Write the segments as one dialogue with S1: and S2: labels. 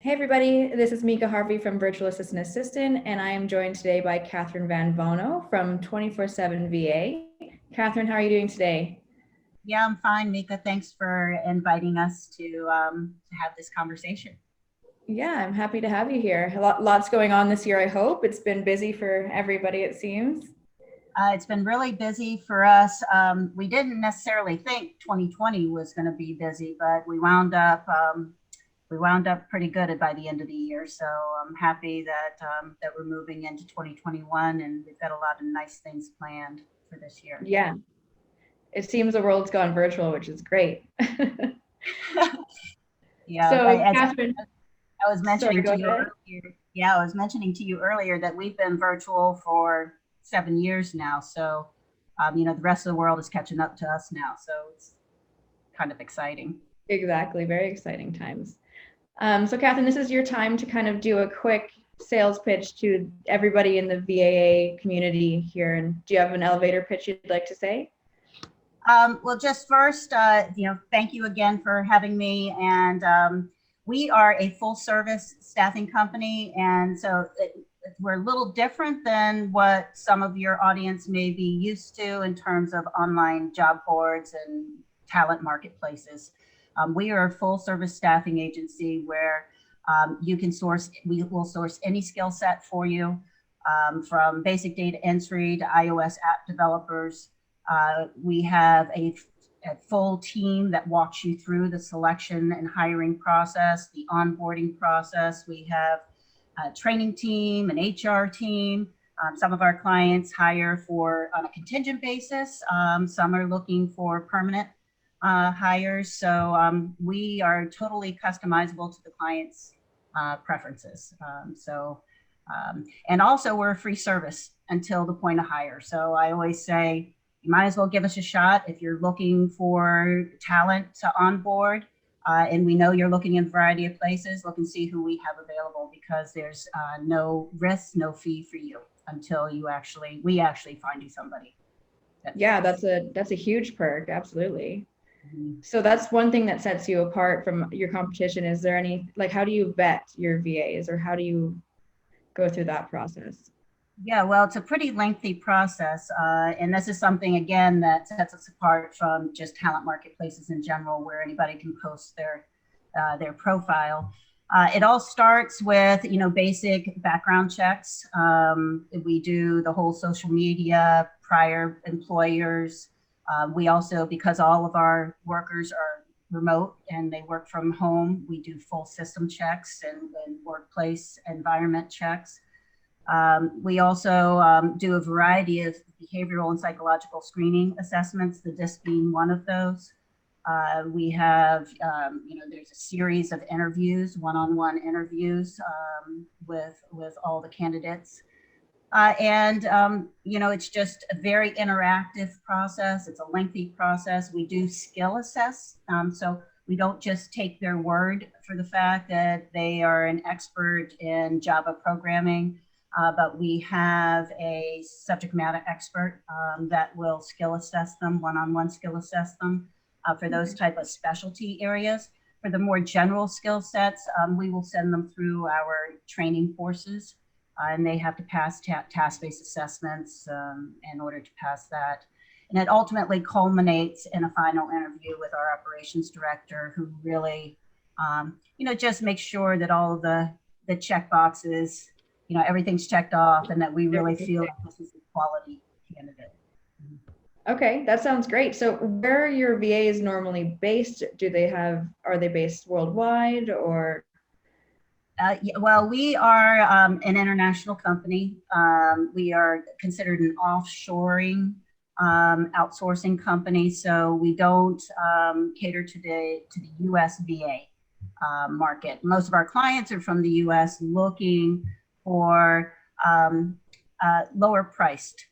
S1: Hey everybody, this is Mika Harvey from Virtual Assistant Assistant, and I am joined today by Catherine Van Bono from 24/7 VA. Catherine, how are you doing today?
S2: Yeah, I'm fine, Mika. Thanks for inviting us to have this conversation.
S1: Yeah, I'm happy to have you here. Lots going on this year, I hope. It's been busy for everybody, it seems.
S2: It's been really busy for us. We didn't necessarily think 2020 was going to be busy, but we wound up pretty good by the end of the year. So I'm happy that we're moving into 2021, and we've got a lot of nice things planned for this year.
S1: Yeah, it seems the world's gone virtual, which is great.
S2: Yeah,
S1: So, Catherine,
S2: I was
S1: sorry,
S2: mentioning
S1: go
S2: to you
S1: ahead.
S2: earlier. Yeah, I was mentioning to you earlier that we've been virtual for 7 years now. So, the rest of the world is catching up to us now. So it's kind of exciting.
S1: Exactly, very exciting times. So, Catherine, this is your time to kind of do a quick sales pitch to everybody in the VAA community here. And do you have an elevator pitch you'd like to say?
S2: Well, just first, thank you again for having me. And we are a full service staffing company. And so we're a little different than what some of your audience may be used to in terms of online job boards and talent marketplaces. We are a full service staffing agency where we will source any skill set for you, from basic data entry to iOS app developers. We have a full team that walks you through the selection and hiring process, the onboarding process. We have a training team, an HR team. Some of our clients hire on a contingent basis. Some are looking for permanent hires. So we are totally customizable to the client's preferences. And also we're a free service until the point of hire. So I always say, you might as well give us a shot if you're looking for talent to onboard. And we know you're looking in a variety of places. Look and see who we have available, because there's no risk, no fee for you until we actually find you somebody.
S1: Yeah, that's a huge perk, absolutely.
S2: Mhm.
S1: So that's one thing that sets you apart from your competition. Is there any, like, how do you vet your VAs, or how do you go through that process?
S2: Yeah, well, it's a pretty lengthy process. And this is something, again, that sets us apart from just talent marketplaces in general, where anybody can post their profile. It all starts with, basic background checks. We do the whole social media, prior employers. We also, because all of our workers are remote and they work from home, we do full system checks and workplace environment checks. We also do a variety of behavioral and psychological screening assessments, the DISC being one of those. We have, there's a series of interviews, one-on-one interviews with all the candidates. It's just a very interactive process. It's a lengthy process. We do skill assess. So we don't just take their word for the fact that they are an expert in Java programming. But we have a subject matter expert that will skill assess them, one-on-one skill assess them for those type of specialty areas. For the more general skill sets, we will send them through our training courses, and they have to pass task-based assessments in order to pass that. And it ultimately culminates in a final interview with our operations director, who really, just makes sure that all of the check boxes, everything's checked off, and that we really feel like this is a quality candidate.
S1: Okay, that sounds great. So where are your VAs normally based? Are they based worldwide, or?
S2: Yeah, well, we are an international company. We are considered an offshoring outsourcing company, so we don't cater to the U.S. VA market. Most of our clients are from the U.S. looking for lower priced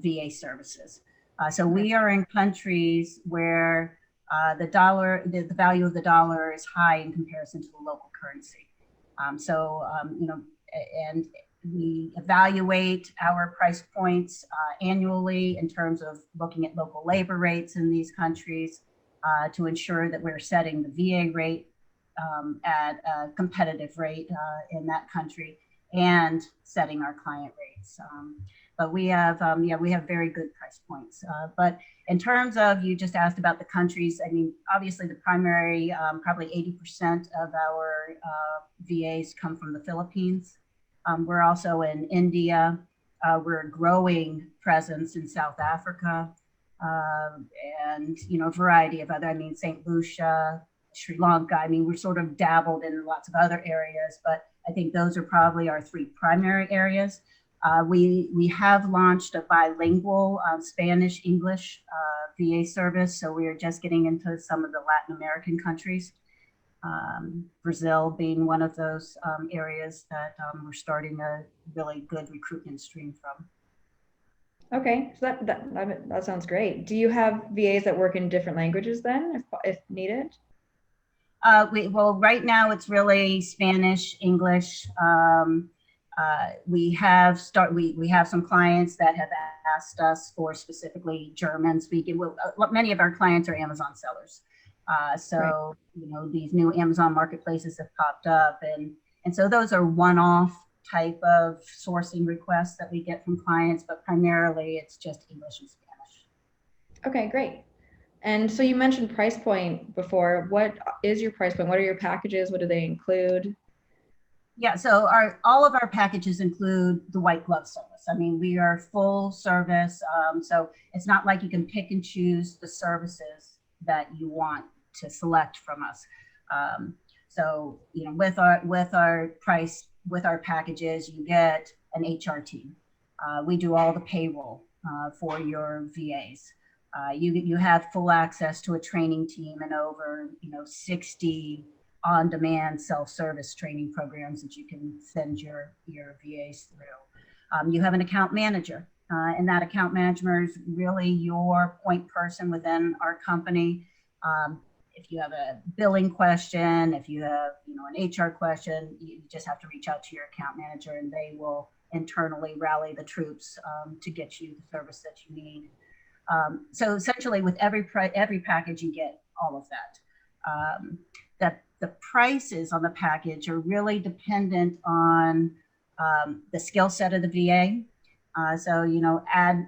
S2: VA services. So we are in countries where the value of the dollar is high in comparison to the local currency. And we evaluate our price points annually in terms of looking at local labor rates in these countries to ensure that we're setting the VA rate at a competitive rate in that country and setting our client rates. But we have, yeah, we have very good price points. But in terms of, you just asked about the countries, I mean, obviously the primary, probably 80% of our VAs come from the Philippines. We're also in India. We're a growing presence in South Africa, and, you know, a variety of other, I mean, St. Lucia, Sri Lanka. I mean, we're sort of dabbled in lots of other areas, but I think those are probably our three primary areas. We have launched a bilingual Spanish English VA service, so we are just getting into some of the Latin American countries. Brazil being one of those areas that we're starting a really good recruitment stream from.
S1: Okay, so that sounds great. Do you have VAs that work in different languages then, if needed?
S2: Well, right now it's really Spanish, English. We have some clients that have asked us for specifically German speaking. Many of our clients are Amazon sellers. So, right. You know, these new Amazon marketplaces have popped up, and so those are one-off type of sourcing requests that we get from clients, but primarily it's just English and Spanish.
S1: Okay, great. And so you mentioned price point before. What is your price point? What are your packages? What do they include?
S2: Yeah, so all of our packages include the white glove service. I mean, we are full service, so it's not like you can pick and choose the services that you want to select from us. So, you know, with our packages, you get an HR team. We do all the payroll for your VAs. You have full access to a training team and over, you know, 60 on-demand self-service training programs that you can send your VAs through. You have an account manager, and that account manager is really your point person within our company. If you have a billing question, if you have, you know, an HR question, you just have to reach out to your account manager, and they will internally rally the troops to get you the service that you need. So essentially, with every package, you get all of that. The prices on the package are really dependent on the skill set of the VA. So, you know,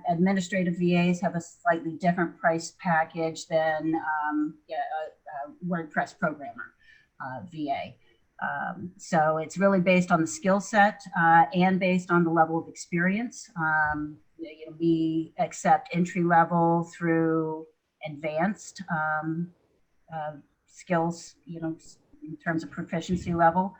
S2: administrative VAs have a slightly different price package than a WordPress programmer VA. So it's really based on the skill set and based on the level of experience. You know, we accept entry level through advanced skills, you know, in terms of proficiency level.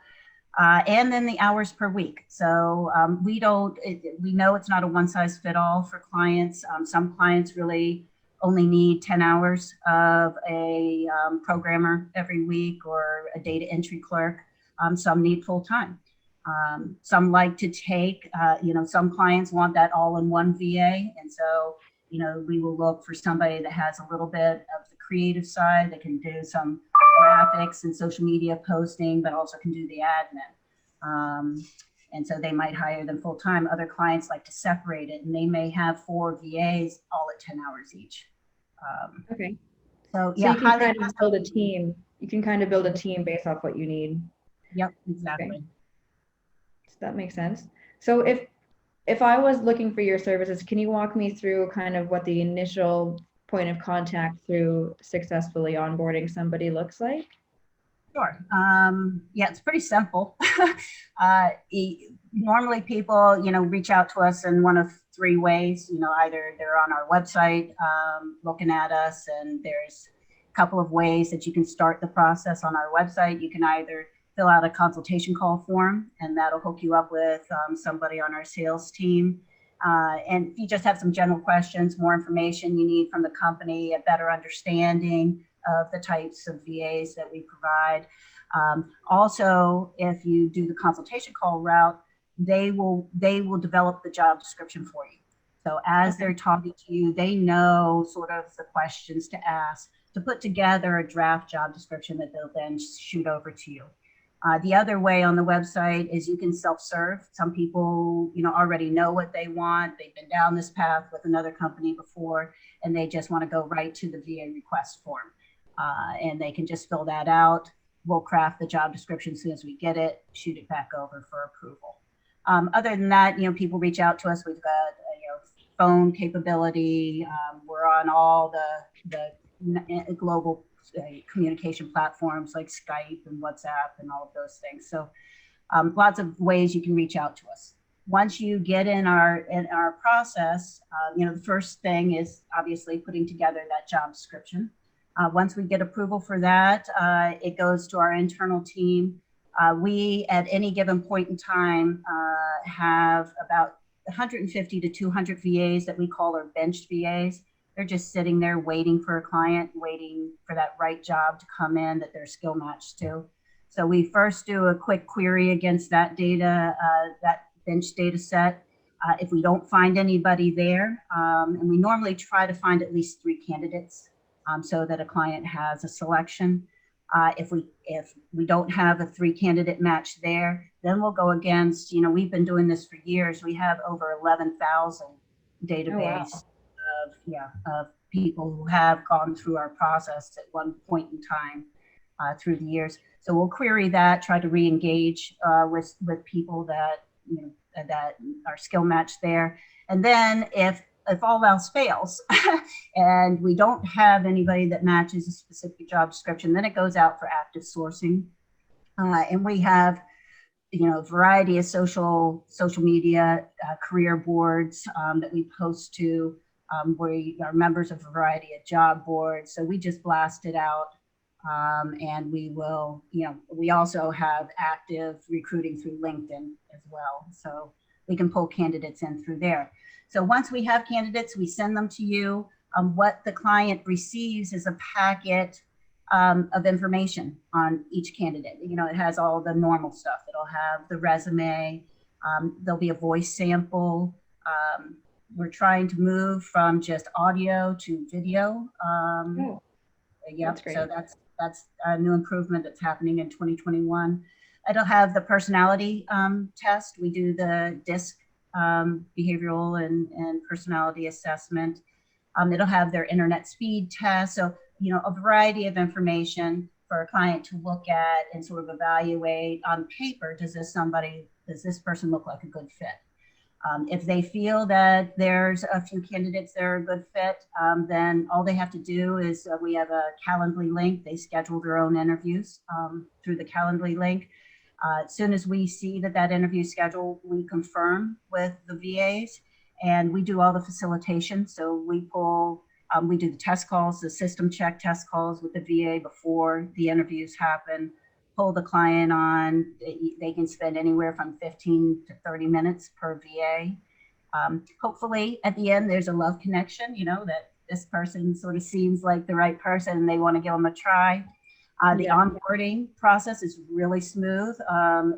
S2: And then the hours per week. So we know it's not a one size fit all for clients. Some clients really only need 10 hours of a programmer every week or a data entry clerk. Some need full time. Some like to take, you know, some clients want that all in one VA. And so, you know, we will look for somebody that has a little bit of the creative side, that can do some graphics and social media posting, but also can do the admin. And so they might hire them full time. Other clients like to separate it, and they may have 4 VAs all at 10 hours each.
S1: Okay.
S2: So yeah,
S1: you can kind of build a team. You can kind of build a team based off what you need.
S2: Yep, exactly.
S1: Okay. So that makes sense. So if I was looking for your services, can you walk me through kind of what the initial point of contact through successfully onboarding somebody looks like?
S2: Sure. Yeah, it's pretty simple. Normally people, you know, reach out to us in one of 3 ways. You know, either they're on our website looking at us, and there's a couple of ways that you can start the process on our website. You can either fill out a consultation call form, and that'll hook you up with somebody on our sales team. And if you just have some general questions, more information you need from the company, a better understanding of the types of VAs that we provide. Also, if you do the consultation call route, they will develop the job description for you. So as they're talking to you, they know sort of the questions to ask to put together a draft job description that they'll then shoot over to you. The other way on the website is you can self-serve. Some people, you know, already know what they want. They've been down this path with another company before, and they just want to go right to the VA request form. And they can just fill that out. we'll craft the job description as soon as we get it, shoot it back over for approval. Other than that, people reach out to us. We've got phone capability. We're on all the global communication platforms like Skype and WhatsApp and all of those things. So lots of ways you can reach out to us. Once you get in our process, the first thing is obviously putting together that job description. Once we get approval for that, it goes to our internal team. We, at any given point in time, have about 150 to 200 VAs that we call our benched VAs. They're just sitting there waiting for a client, waiting for that right job to come in that they're skill matched to. So we first do a quick query against that data, that bench data set. If we don't find anybody there, and we normally try to find at least 3 candidates so that a client has a selection. If we don't have a 3 candidate match there, then we'll go against, we've been doing this for years. We have over 11,000 database of people who have gone through our process at one point in time through the years. So we'll query that, try to re-engage with people that that are skill matched there. And then if all else fails and we don't have anybody that matches a specific job description, then it goes out for active sourcing. And we have, a variety of social media, career boards that we post to. We are members of a variety of job boards. So we just blast it out. And we will, we also have active recruiting through LinkedIn as well. So we can pull candidates in through there. So once we have candidates, we send them to you. What the client receives is a packet of information on each candidate. It has all the normal stuff. It'll have the resume. There'll be a voice sample. We're trying to move from just audio to video. Yep. So that's a new improvement that's happening in 2021. It'll have the personality test. We do the DISC behavioral and personality assessment. It'll have their internet speed test. So, a variety of information for a client to look at and sort of evaluate on paper. Does this person look like a good fit? If they feel that there's a few candidates that are a good fit, then all they have to do is we have a Calendly link. They schedule their own interviews through the Calendly link. As soon as we see that interview schedule, we confirm with the VAs and we do all the facilitation. So we do the test calls, the system check test calls with the VA before the interviews happen. Pull the client on. They can spend anywhere from 15 to 30 minutes per VA. Hopefully at the end, there's a love connection, that this person sort of seems like the right person and they want to give them a try. The onboarding process is really smooth.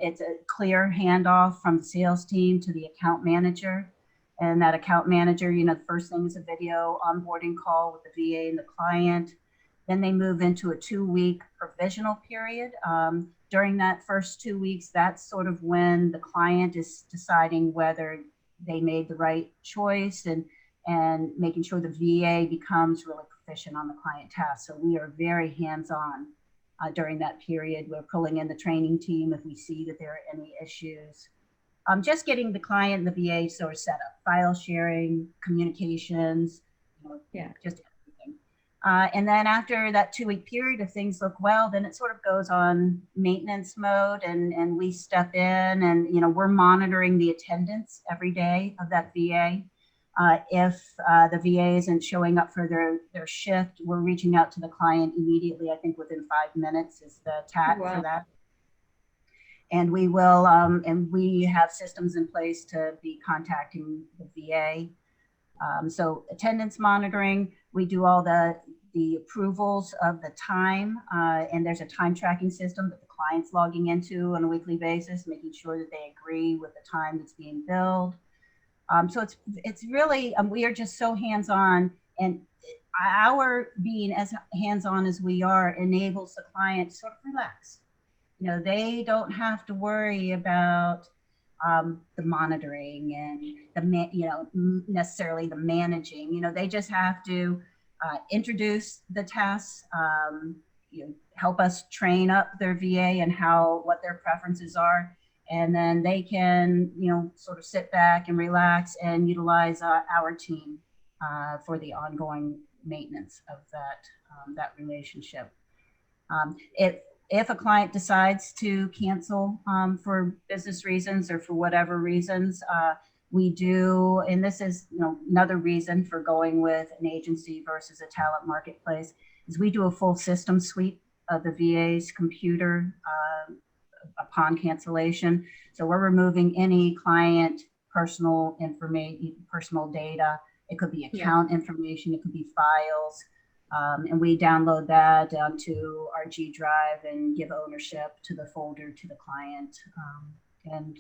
S2: It's a clear handoff from the sales team to the account manager. And that account manager, the first thing is a video onboarding call with the VA and the client. Then they move into a 2-week provisional period. During that first 2 weeks, that's sort of when the client is deciding whether they made the right choice and making sure the VA becomes really proficient on the client task. So we are very hands-on during that period. We're pulling in the training team if we see that there are any issues. Just getting the client and the VA sort of set up, file sharing, communications, just everything. And then after that 2-week period, if things look well, then it sort of goes on maintenance mode and we step in and, we're monitoring the attendance every day of that VA. If the VA isn't showing up for their shift, we're reaching out to the client immediately. I think within 5 minutes is the TAC for that. And we will, and we have systems in place to be contacting the VA. So attendance monitoring, we do all the approvals of the time, and there's a time tracking system that the client's logging into on a weekly basis, making sure that they agree with the time that's being billed. So it's really, we are just so hands-on, and our being as hands-on as we are enables the client to sort of relax. They don't have to worry about the monitoring and necessarily the managing. They just have to introduce the tasks, help us train up their VA and what their preferences are. And then they can, sort of sit back and relax and utilize our team for the ongoing maintenance of that relationship. If a client decides to cancel for business reasons or for whatever reasons, we do, and this is another reason for going with an agency versus a talent marketplace, is we do a full system sweep of the VA's computer upon cancellation. So we're removing any client personal information, personal data. It could be account information, it could be files. And we download that onto our G Drive and give ownership to the folder to the client. And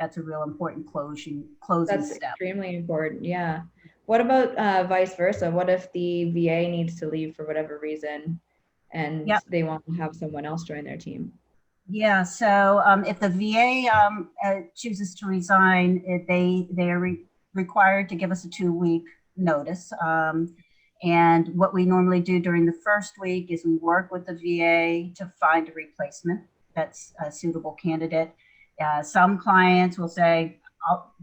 S2: that's a real important closing
S1: That's
S2: step.
S1: Extremely important. Yeah. What about vice versa? What if the VA needs to leave for whatever reason and they want to have someone else join their team?
S2: Yeah. So if the VA chooses to resign, they are required to give us a 2-week notice. And what we normally do during the first week is we work with the VA to find a replacement that's a suitable candidate. Some clients will say,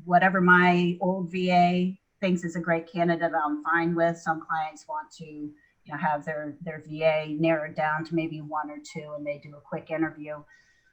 S2: whatever my old VA thinks is a great candidate, I'm fine with. Some clients want to have their VA narrowed down to maybe 1 or 2, and they do a quick interview.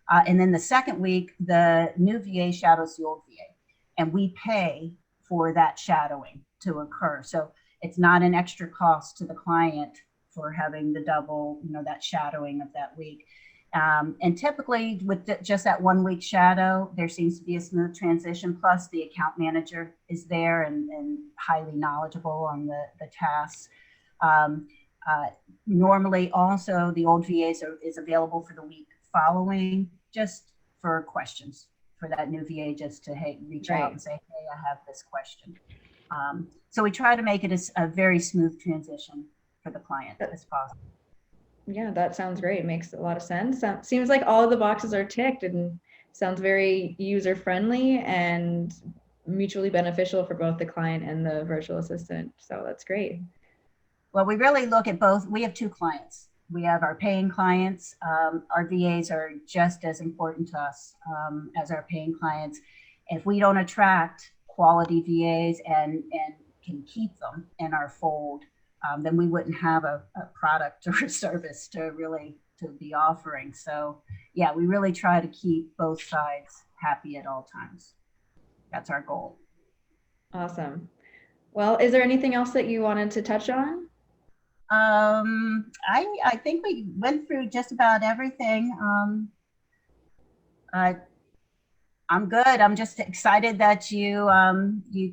S2: And then the second week, the new VA shadows the old VA, and we pay for that shadowing to occur. So it's not an extra cost to the client for having the double, that shadowing of that week. And typically with just that 1-week shadow, there seems to be a smooth transition. Plus the account manager is there and highly knowledgeable on the tasks. Normally also the old VA is available for the week following, just for questions for that new VA, just to reach out and say, hey, I have this question. So we try to make it a very smooth transition for the client as possible.
S1: Yeah, that sounds great. It makes a lot of sense. Seems like all of the boxes are ticked and sounds very user-friendly and mutually beneficial for both the client and the virtual assistant. So that's great.
S2: Well, we really look at both. We have 2 clients. We have our paying clients. Our VAs are just as important to us as our paying clients. If we don't attract quality VAs and can keep them in our fold, then we wouldn't have a product or a service to be offering. So yeah, we really try to keep both sides happy at all times. That's our goal.
S1: Awesome. Well, is there anything else that you wanted to touch on?
S2: I think we went through just about everything. I'm good. I'm just excited that you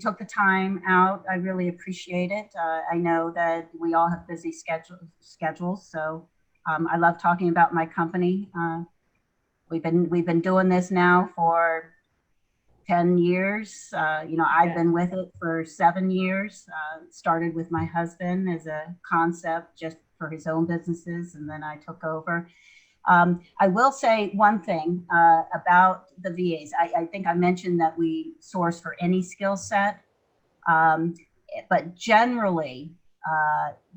S2: took the time out. I really appreciate it. I know that we all have busy schedules, so I love talking about my company. We've been doing this now for 10 years. I've been with it for 7 years. Started with my husband as a concept just for his own businesses, and then I took over. I will say one thing about the VAs. I think I mentioned that we source for any skill set, but generally,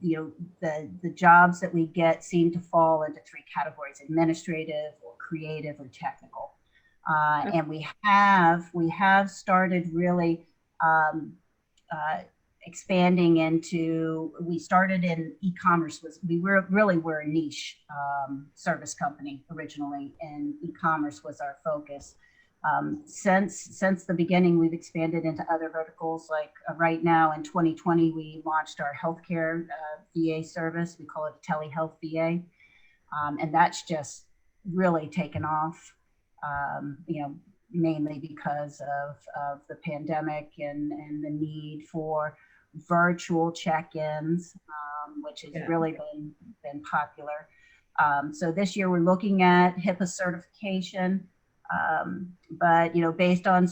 S2: the jobs that we get seem to fall into 3 categories: administrative or creative or technical. And we have started really expanding into. We started in e-commerce. We were a niche service company originally, and e-commerce was our focus. Since the beginning, we've expanded into other verticals. Like right now in 2020, we launched our healthcare VA service. We call it a telehealth VA, and that's just really taken off. Mainly because of the pandemic and the need for virtual check-ins, which has really been popular. So this year we're looking at HIPAA certification, but based on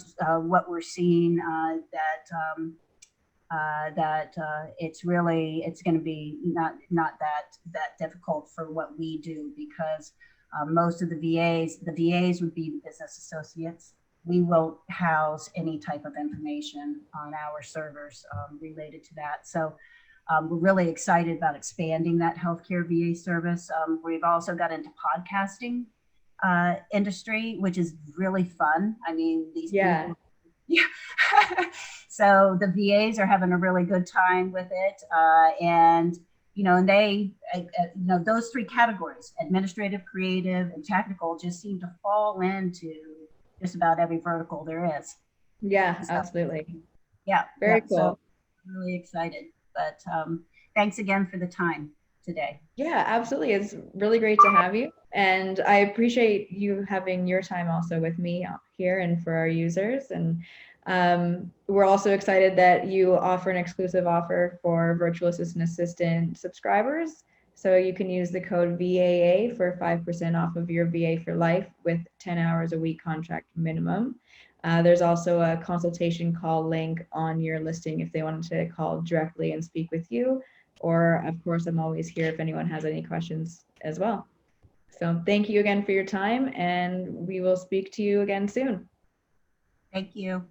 S2: what we're seeing, that it's going to be not that difficult for what we do, because most of the VAs would be business associates. We won't house any type of information on our servers related to that. So We're really excited about expanding that healthcare VA service. We've also got into podcasting industry, which is really fun. I mean, these
S1: Yeah.
S2: people, yeah. So the VAs are having a really good time with it. And, and those three categories, administrative, creative, and technical, just seem to fall into just about every vertical there is.
S1: Yeah,
S2: So,
S1: absolutely.
S2: yeah.
S1: Very
S2: So
S1: cool.
S2: really excited. But thanks again for the time today.
S1: Yeah, absolutely. It's really great to have you. And I appreciate you having your time also with me here and for our users. And we're also excited that you offer an exclusive offer for Virtual Assistant subscribers. So you can use the code VAA for 5% off of your VA for life with 10 hours a week contract minimum. There's also a consultation call link on your listing if they wanted to call directly and speak with you. Or, of course, I'm always here if anyone has any questions as well. So thank you again for your time, and we will speak to you again soon.
S2: Thank you.